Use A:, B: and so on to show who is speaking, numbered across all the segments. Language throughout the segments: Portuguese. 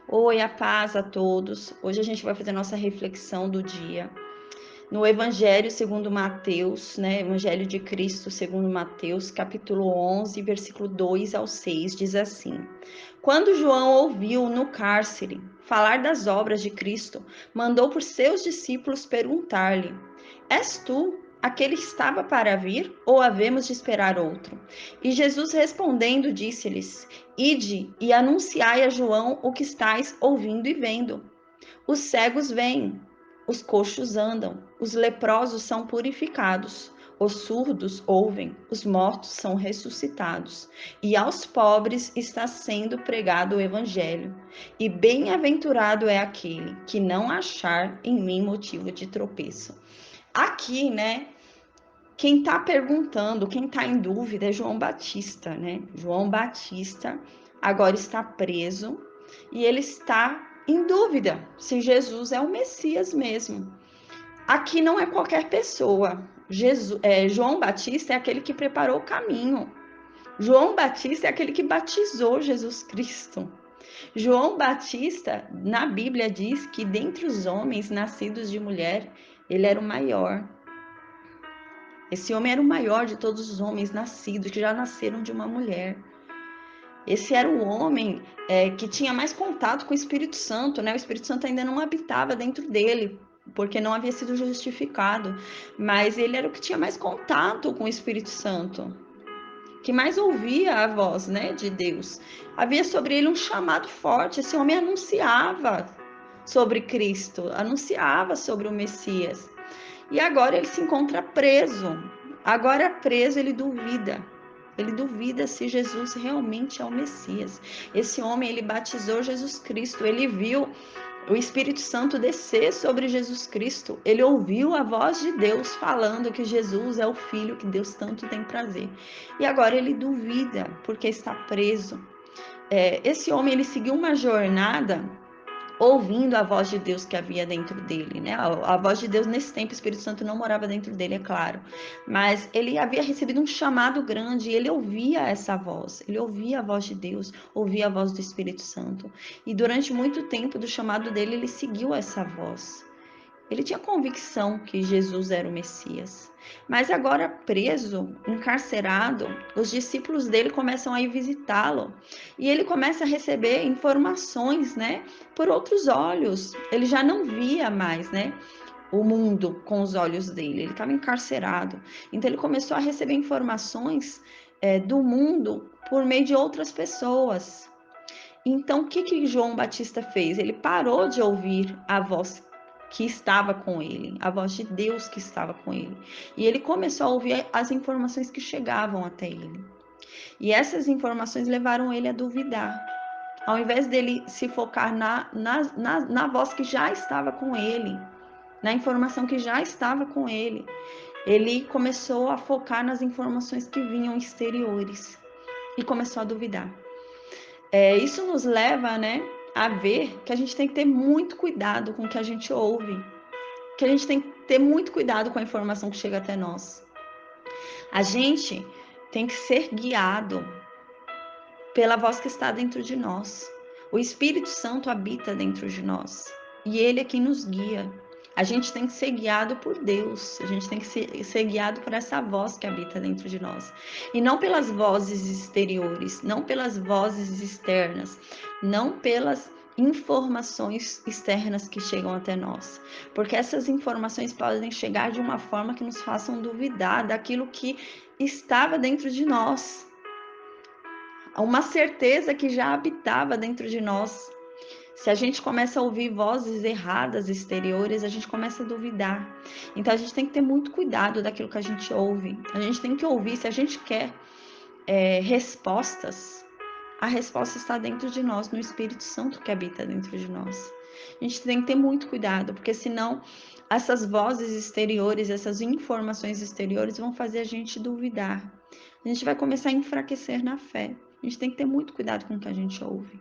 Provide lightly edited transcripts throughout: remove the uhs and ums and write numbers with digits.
A: Oi, a paz a todos. Hoje a gente vai fazer nossa reflexão do dia. No Evangelho segundo Mateus, né? Evangelho de Cristo segundo Mateus, capítulo 11, versículo 2 ao 6, diz assim: Quando João ouviu no cárcere falar das obras de Cristo, mandou por seus discípulos perguntar-lhe: És tu aquele que estava para vir, ou havemos de esperar outro? E Jesus respondendo disse-lhes: Ide e anunciai a João o que estáis ouvindo e vendo. Os cegos veem, os coxos andam, os leprosos são purificados, os surdos ouvem, os mortos são ressuscitados, e aos pobres está sendo pregado o evangelho. E bem-aventurado é aquele que não achar em mim motivo de tropeço. Aqui, né, quem está perguntando, quem está em dúvida é João Batista, né? João Batista agora está preso e ele está em dúvida se Jesus é o Messias mesmo. Aqui não é qualquer pessoa. João Batista é aquele que preparou o caminho. João Batista é aquele que batizou Jesus Cristo. João Batista, na Bíblia, diz que dentre os homens nascidos de mulher, ele era o maior. Esse homem era o maior de todos os homens nascidos, que já nasceram de uma mulher. Esse era o homem que tinha mais contato com o Espírito Santo, né? O Espírito Santo ainda não habitava dentro dele, porque não havia sido justificado. Mas ele era o que tinha mais contato com o Espírito Santo, que mais ouvia a voz, né, de Deus. Havia sobre ele um chamado forte. Esse homem anunciava sobre Cristo, anunciava sobre o Messias. E agora ele se encontra preso. Agora preso, ele duvida. Ele duvida se Jesus realmente é o Messias. Esse homem, ele batizou Jesus Cristo. Ele viu o Espírito Santo descer sobre Jesus Cristo. Ele ouviu a voz de Deus falando que Jesus é o Filho que Deus tanto tem prazer. E agora ele duvida porque está preso. Esse homem, ele seguiu uma jornada ouvindo a voz de Deus que havia dentro dele, né? A voz de Deus nesse tempo, o Espírito Santo não morava dentro dele, é claro, mas ele havia recebido um chamado grande e ele ouvia essa voz, ele ouvia a voz de Deus, ouvia a voz do Espírito Santo. E durante muito tempo do chamado dele, ele seguiu essa voz. Ele tinha convicção que Jesus era o Messias. Mas agora preso, encarcerado, os discípulos dele começam a ir visitá-lo. E ele começa a receber informações, né, por outros olhos. Ele já não via mais, né, o mundo com os olhos dele. Ele estava encarcerado. Então ele começou a receber informações do mundo por meio de outras pessoas. Então, o que João Batista fez? Ele parou de ouvir a voz que estava com ele, a voz de Deus que estava com ele. E ele começou a ouvir as informações que chegavam até ele. E essas informações levaram ele a duvidar. Ao invés dele se focar na voz que já estava com ele, na informação que já estava com ele começou a focar nas informações que vinham exteriores e começou a duvidar. Isso nos leva, né, a ver que a gente tem que ter muito cuidado com o que a gente ouve, que a gente tem que ter muito cuidado com a informação que chega até nós. A gente tem que ser guiado pela voz que está dentro de nós. O Espírito Santo habita dentro de nós e ele é quem nos guia. A gente tem que ser guiado por Deus, a gente tem que ser guiado por essa voz que habita dentro de nós. E não pelas vozes exteriores, não pelas vozes externas, não pelas informações externas que chegam até nós. Porque essas informações podem chegar de uma forma que nos façam duvidar daquilo que estava dentro de nós. Uma certeza que já habitava dentro de nós. Se a gente começa a ouvir vozes erradas exteriores, a gente começa a duvidar. Então a gente tem que ter muito cuidado daquilo que a gente ouve. A gente tem que ouvir, se a gente quer respostas, a resposta está dentro de nós, no Espírito Santo que habita dentro de nós. A gente tem que ter muito cuidado, porque senão essas vozes exteriores, essas informações exteriores vão fazer a gente duvidar. A gente vai começar a enfraquecer na fé. A gente tem que ter muito cuidado com o que a gente ouve.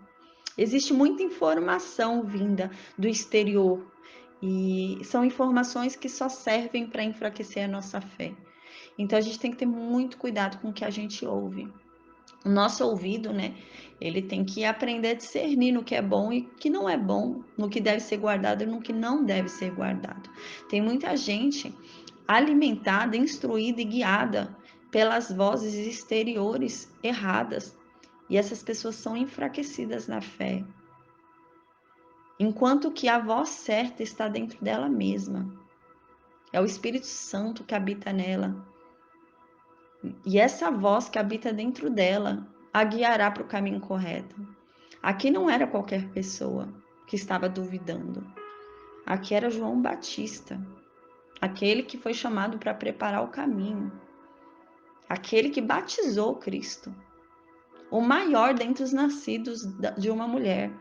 A: Existe muita informação vinda do exterior e são informações que só servem para enfraquecer a nossa fé. Então a gente tem que ter muito cuidado com o que a gente ouve. O nosso ouvido, né? Ele tem que aprender a discernir no que é bom e que não é bom, no que deve ser guardado e no que não deve ser guardado. Tem muita gente alimentada, instruída e guiada pelas vozes exteriores erradas. E essas pessoas são enfraquecidas na fé. Enquanto que a voz certa está dentro dela mesma. É o Espírito Santo que habita nela. E essa voz que habita dentro dela a guiará para o caminho correto. Aqui não era qualquer pessoa que estava duvidando. Aqui era João Batista, aquele que foi chamado para preparar o caminho, aquele que batizou Cristo, o maior dentre os nascidos de uma mulher.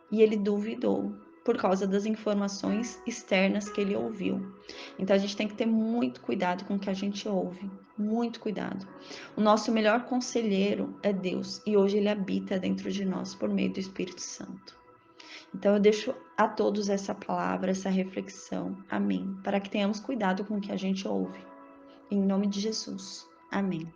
A: E ele duvidou por causa das informações externas que ele ouviu. Então a gente tem que ter muito cuidado com o que a gente ouve, muito cuidado. O nosso melhor conselheiro é Deus e hoje ele habita dentro de nós por meio do Espírito Santo. Então eu deixo a todos essa palavra, essa reflexão. Amém. Para que tenhamos cuidado com o que a gente ouve. Em nome de Jesus. Amém.